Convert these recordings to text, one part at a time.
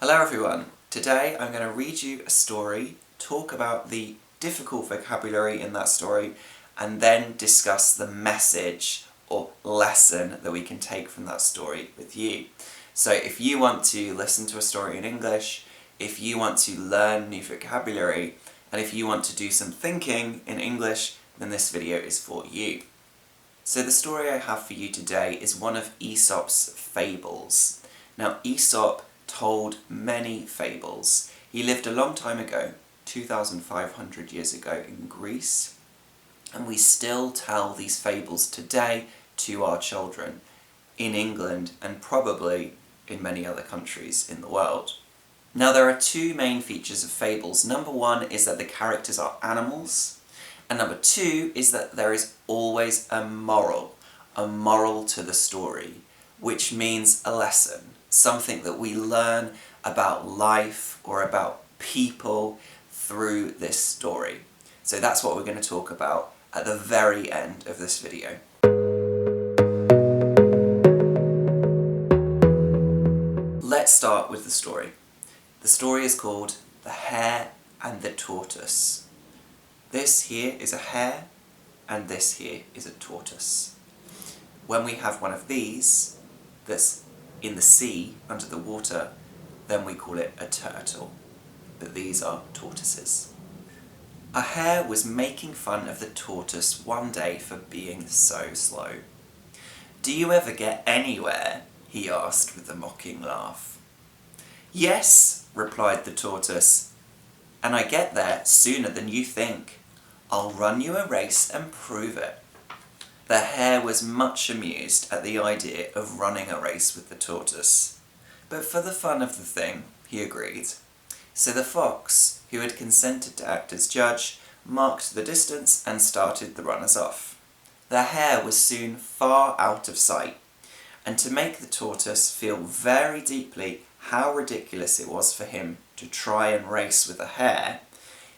Hello everyone. Today I'm going to read you a story, talk about the difficult vocabulary in that story, and then discuss the message or lesson that we can take from that story with you. So if you want to listen to a story in English, if you want to learn new vocabulary, and if you want to do some thinking in English, then this video is for you. So the story I have for you today is one of Aesop's fables. Now Aesop told many fables. He lived a long time ago, 2,500 years ago in Greece, and we still tell these fables today to our children in England and probably in many other countries in the world. Now there are two main features of fables. Number one is that the characters are animals, and number two is that there is always a moral to the story, which means a lesson, something that we learn about life or about people through this story. So that's what we're going to talk about at the very end of this video. Let's start with the story. The story is called The Hare and the Tortoise. This here is a hare and this here is a tortoise. When we have one of these that's in the sea, under the water, then we call it a turtle. But these are tortoises. A hare was making fun of the tortoise one day for being so slow. "Do you ever get anywhere?" he asked with a mocking laugh. "Yes," replied the tortoise, "and I get there sooner than you think. I'll run you a race and prove it." The hare was much amused at the idea of running a race with the tortoise, but for the fun of the thing, he agreed. So the fox, who had consented to act as judge, marked the distance and started the runners off. The hare was soon far out of sight, and to make the tortoise feel very deeply how ridiculous it was for him to try and race with a hare,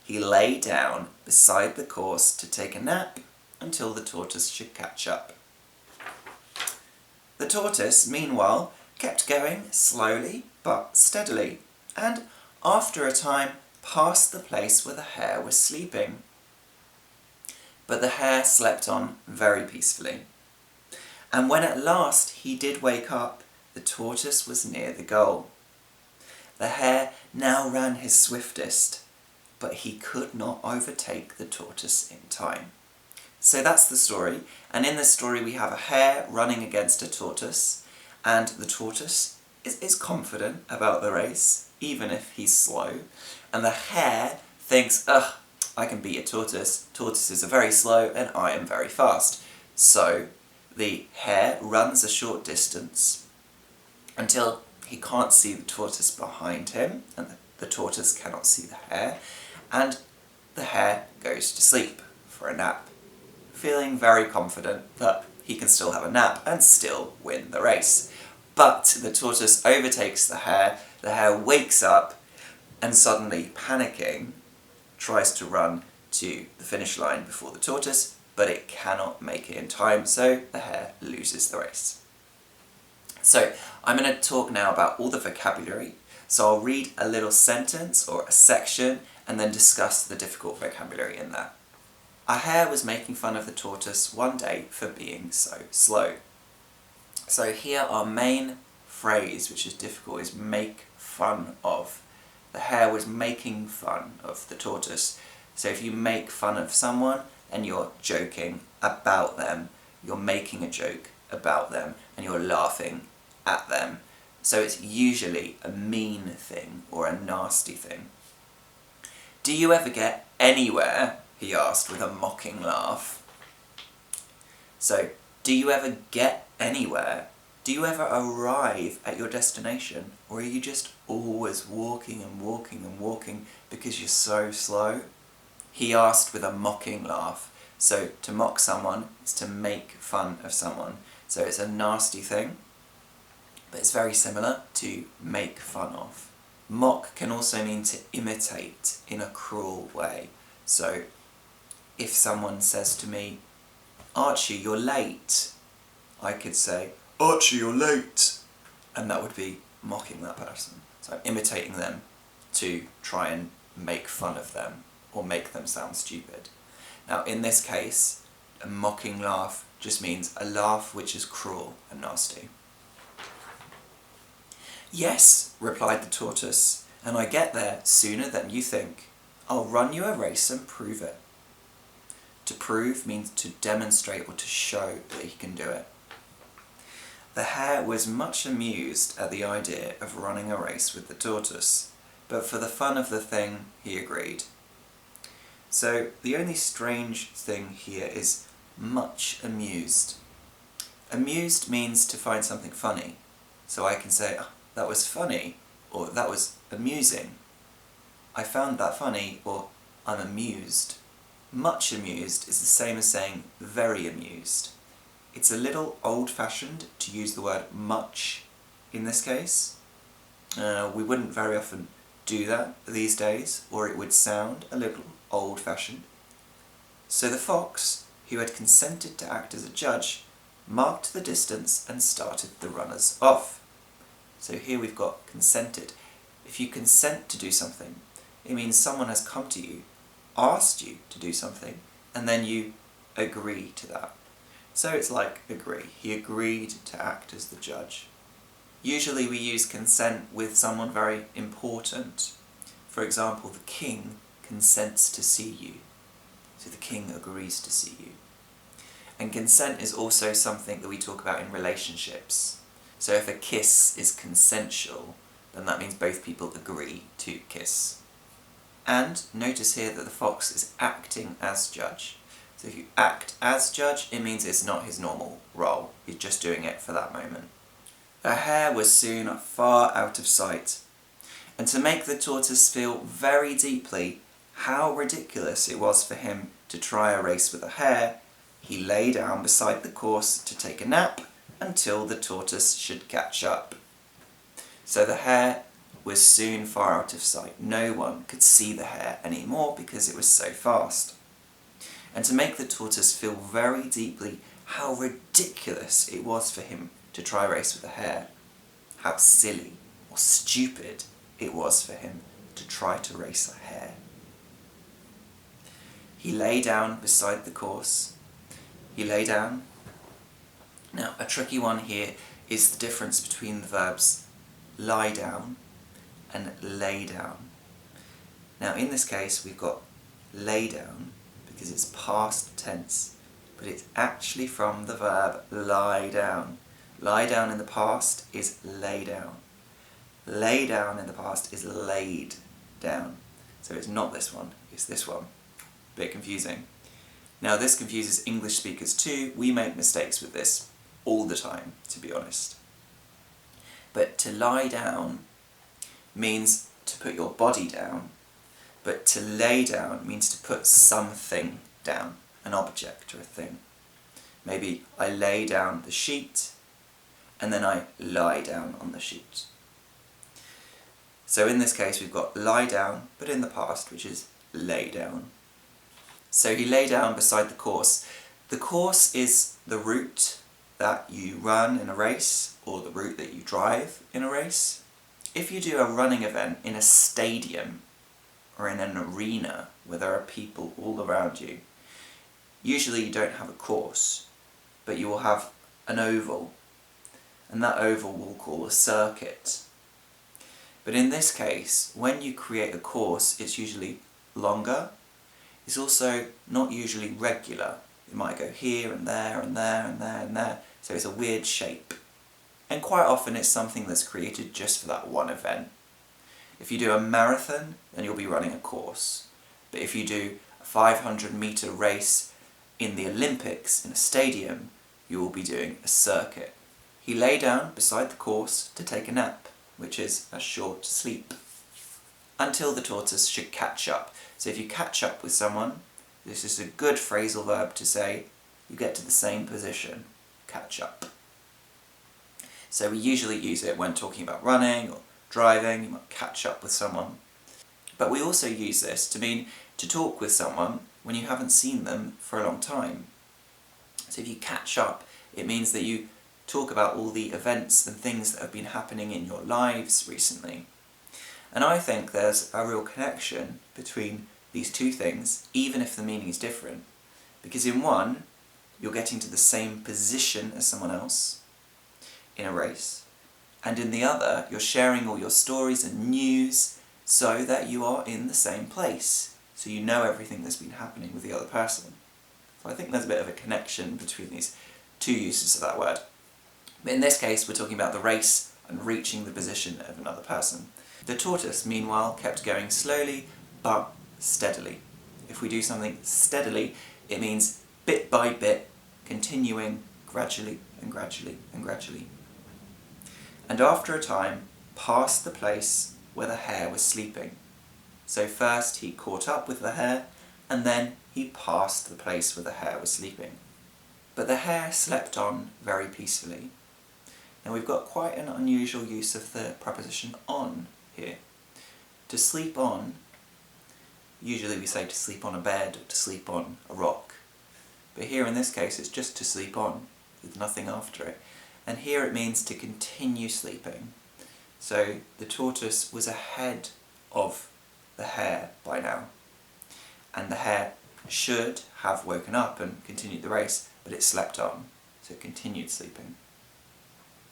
he lay down beside the course to take a nap until the tortoise should catch up. The tortoise, meanwhile, kept going slowly but steadily, and after a time passed the place where the hare was sleeping. But the hare slept on very peacefully, and when at last he did wake up, the tortoise was near the goal. The hare now ran his swiftest, but he could not overtake the tortoise in time. So that's the story, and in this story we have a hare running against a tortoise, and the tortoise is confident about the race, even if he's slow, and the hare thinks, "Ugh, I can beat a tortoise. Tortoises are very slow and I am very fast." So the hare runs a short distance until he can't see the tortoise behind him, and the tortoise cannot see the hare, and the hare goes to sleep for a nap, feeling very confident that he can still have a nap and still win the race. But the tortoise overtakes the hare wakes up, and suddenly panicking, tries to run to the finish line before the tortoise, but it cannot make it in time, so the hare loses the race. So I'm going to talk now about all the vocabulary. So I'll read a little sentence or a section and then discuss the difficult vocabulary in that. A hare was making fun of the tortoise one day for being so slow. So here our main phrase, which is difficult, is make fun of. The hare was making fun of the tortoise. So if you make fun of someone, then you're joking about them, you're making a joke about them, and you're laughing at them. So it's usually a mean thing or a nasty thing. "Do you ever get anywhere?" he asked with a mocking laugh. So, do you ever get anywhere? Do you ever arrive at your destination? Or are you just always walking and walking and walking because you're so slow? He asked with a mocking laugh. So to mock someone is to make fun of someone. So it's a nasty thing, but it's very similar to make fun of. Mock can also mean to imitate in a cruel way. So if someone says to me, "Archie, you're late," I could say, "Archie, you're late," and that would be mocking that person. So I'm imitating them to try and make fun of them or make them sound stupid. Now in this case, a mocking laugh just means a laugh which is cruel and nasty. "Yes," replied the tortoise, "and I get there sooner than you think. I'll run you a race and prove it." To prove means to demonstrate or to show that he can do it. The hare was much amused at the idea of running a race with the tortoise, but for the fun of the thing, he agreed. So the only strange thing here is much amused. Amused means to find something funny. So I can say, "Oh, that was funny," or "that was amusing." "I found that funny," or "I'm amused." Much amused is the same as saying very amused. It's a little old-fashioned to use the word much in this case. We wouldn't very often do that these days, or it would sound a little old-fashioned. So the fox, who had consented to act as a judge, marked the distance and started the runners off. So here we've got consented. If you consent to do something, it means someone has come to you, asked you to do something, and then you agree to that. So it's like agree. He agreed to act as the judge. Usually we use consent with someone very important. For example, the king consents to see you. So the king agrees to see you. And consent is also something that we talk about in relationships. So if a kiss is consensual, then that means both people agree to kiss. And notice here that the fox is acting as judge. So if you act as judge, it means it's not his normal role. He's just doing it for that moment. The hare was soon far out of sight. And to make the tortoise feel very deeply how ridiculous it was for him to try a race with a hare, he lay down beside the course to take a nap until the tortoise should catch up. So the hare was soon far out of sight. No one could see the hare anymore because it was so fast. And to make the tortoise feel very deeply how ridiculous it was for him to try a race with a hare, how silly or stupid it was for him to try to race a hare. He lay down beside the course. He lay down. Now, a tricky one here is the difference between the verbs lie down and lay down. Now, in this case, we've got lay down because it's past tense, but it's actually from the verb lie down. Lie down in the past is lay down. Lay down in the past is laid down. So it's not this one, it's this one. Bit confusing. Now this confuses English speakers too. We make mistakes with this all the time, to be honest. But to lie down means to put your body down, but to lay down means to put something down, an object or a thing. Maybe I lay down the sheet, and then I lie down on the sheet. So in this case we've got lie down, but in the past, which is lay down. So he lay down beside the course. The course is the route that you run in a race, or the route that you drive in a race. If you do a running event in a stadium, or in an arena where there are people all around you, usually you don't have a course, but you will have an oval, and that oval we'll call a circuit. But in this case, when you create a course, it's usually longer. It's also not usually regular. It might go here and there and there and there and there, so it's a weird shape. And quite often it's something that's created just for that one event. If you do a marathon, then you'll be running a course. But if you do a 500-metre race in the Olympics in a stadium, you will be doing a circuit. He lay down beside the course to take a nap, which is a short sleep, until the tortoise should catch up. So if you catch up with someone, this is a good phrasal verb to say you get to the same position, catch up. So we usually use it when talking about running or driving, you might catch up with someone. But we also use this to mean to talk with someone when you haven't seen them for a long time. So if you catch up, it means that you talk about all the events and things that have been happening in your lives recently. And I think there's a real connection between these two things, even if the meaning is different. Because in one, you're getting to the same position as someone else in a race, and in the other, you're sharing all your stories and news so that you are in the same place, so you know everything that's been happening with the other person. So I think there's a bit of a connection between these two uses of that word. But in this case, we're talking about the race and reaching the position of another person. The tortoise, meanwhile, kept going slowly but steadily. If we do something steadily, it means bit by bit, continuing gradually and gradually and gradually. And after a time, passed the place where the hare was sleeping. So first he caught up with the hare, and then he passed the place where the hare was sleeping. But the hare slept on very peacefully. Now we've got quite an unusual use of the preposition on here. To sleep on, usually we say to sleep on a bed or to sleep on a rock. But here in this case it's just to sleep on, with nothing after it. And here it means to continue sleeping. So the tortoise was ahead of the hare by now. And the hare should have woken up and continued the race, but it slept on, so it continued sleeping.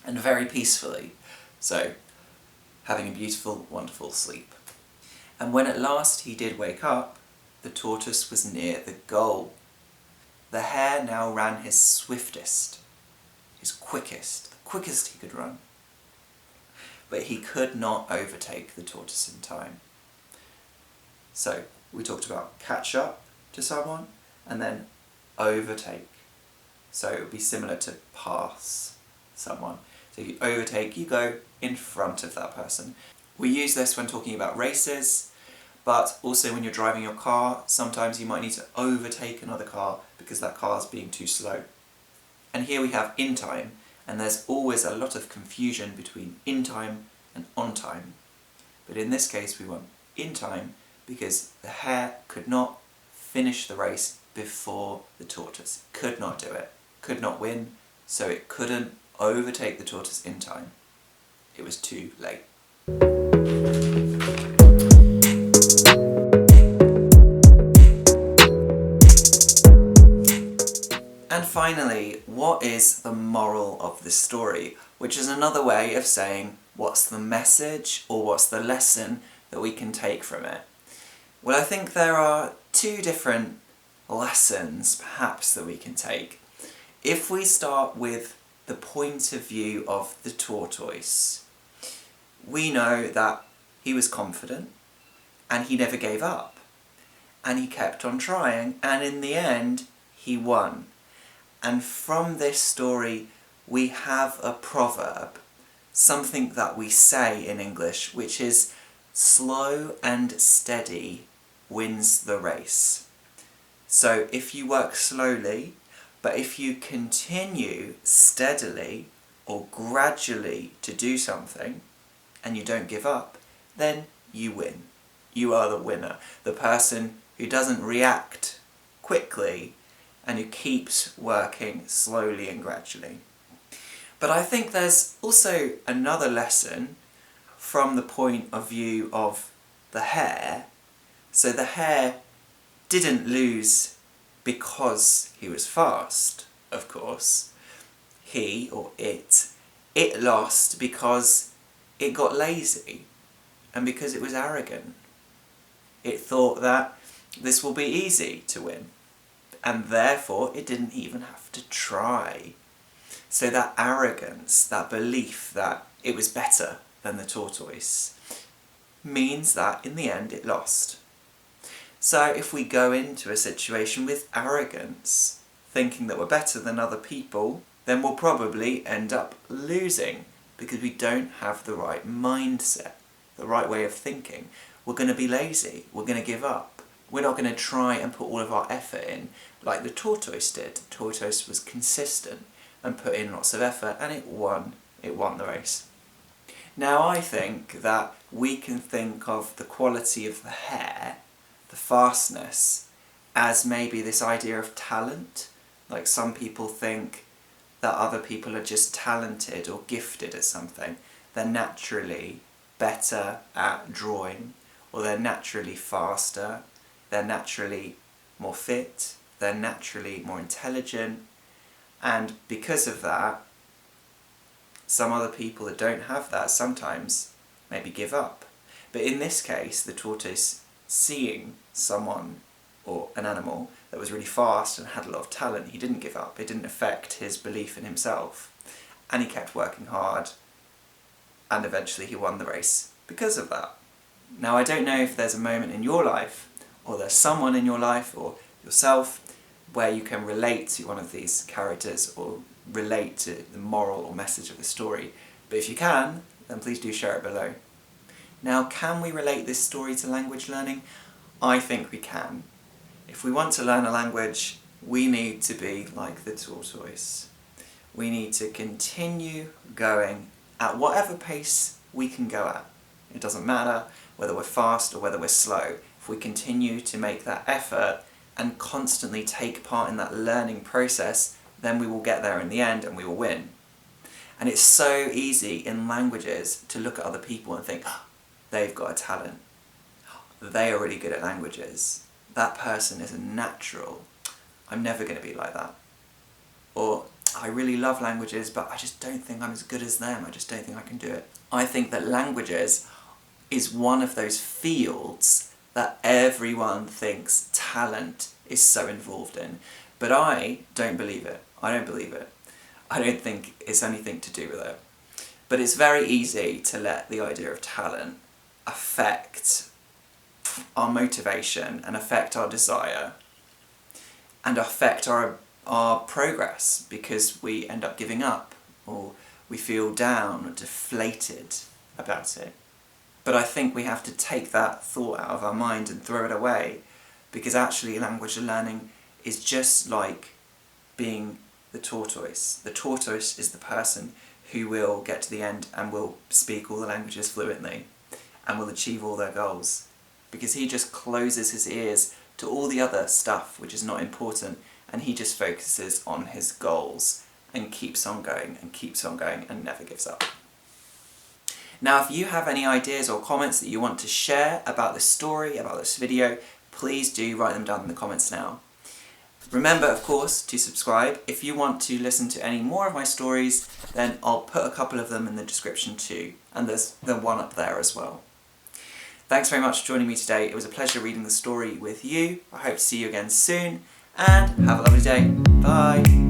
And very peacefully, so having a beautiful, wonderful sleep. And when at last he did wake up, the tortoise was near the goal. The hare now ran his swiftest, his quickest, the quickest he could run. But he could not overtake the tortoise in time. So, we talked about catch up to someone, and then overtake. So it would be similar to pass someone. So if you overtake, you go in front of that person. We use this when talking about races, but also when you're driving your car, sometimes you might need to overtake another car because that car is being too slow. And here we have in time, and there's always a lot of confusion between in time and on time. But in this case we want in time because the hare could not finish the race before the tortoise. Could not do it. Could not win, so it couldn't overtake the tortoise in time. It was too late. And finally, what is the moral of this story? Which is another way of saying what's the message or what's the lesson that we can take from it. Well, I think there are two different lessons perhaps that we can take. If we start with the point of view of the tortoise, we know that he was confident and he never gave up and he kept on trying, and in the end he won. And from this story we have a proverb, something that we say in English, which is slow and steady wins the race. So if you work slowly, but if you continue steadily or gradually to do something and you don't give up, then you win. You are the winner. The person who doesn't react quickly and who keeps working slowly and gradually. But I think there's also another lesson from the point of view of the hare. So the hare didn't lose because he was fast, of course. He, or it lost because it got lazy and because it was arrogant. It thought that this will be easy to win, and therefore it didn't even have to try. So that arrogance, that belief that it was better than the tortoise, means that in the end it lost. So if we go into a situation with arrogance, thinking that we're better than other people, then we'll probably end up losing because we don't have the right mindset, the right way of thinking. We're going to be lazy, we're going to give up. We're not going to try and put all of our effort in like the tortoise did. The tortoise was consistent and put in lots of effort, and it won the race. Now I think that we can think of the quality of the hare, the fastness, as maybe this idea of talent. Like some people think that other people are just talented or gifted at something. They're naturally better at drawing, or they're naturally faster, they're naturally more fit, they're naturally more intelligent, and because of that, some other people that don't have that sometimes maybe give up. But in this case, the tortoise, seeing someone or an animal that was really fast and had a lot of talent, he didn't give up. It didn't affect his belief in himself. And he kept working hard, and eventually he won the race because of that. Now, I don't know if there's a moment in your life, or there's someone in your life, or yourself, where you can relate to one of these characters, or relate to the moral or message of the story. But if you can, then please do share it below. Now, can we relate this story to language learning? I think we can. If we want to learn a language, we need to be like the tortoise. We need to continue going at whatever pace we can go at. It doesn't matter whether we're fast or whether we're slow. If we continue to make that effort and constantly take part in that learning process, then we will get there in the end and we will win. And it's so easy in languages to look at other people and think, oh, they've got a talent. They are really good at languages. That person is a natural. I'm never going to be like that. Or, I really love languages, but I just don't think I'm as good as them. I just don't think I can do it. I think that languages is one of those fields that everyone thinks talent is so involved in. But I don't believe it. I don't believe it. I don't think it's anything to do with it. But it's very easy to let the idea of talent affect our motivation and affect our desire and affect our progress, because we end up giving up, or we feel down or deflated about it. But I think we have to take that thought out of our mind and throw it away, because actually language learning is just like being the tortoise. The tortoise is the person who will get to the end and will speak all the languages fluently and will achieve all their goals, because he just closes his ears to all the other stuff which is not important, and he just focuses on his goals and keeps on going and keeps on going and never gives up. Now, if you have any ideas or comments that you want to share about this story, about this video, please do write them down in the comments now. Remember, of course, to subscribe. If you want to listen to any more of my stories, then I'll put a couple of them in the description too, and there's the one up there as well. Thanks very much for joining me today. It was a pleasure reading the story with you. I hope to see you again soon, and have a lovely day. Bye!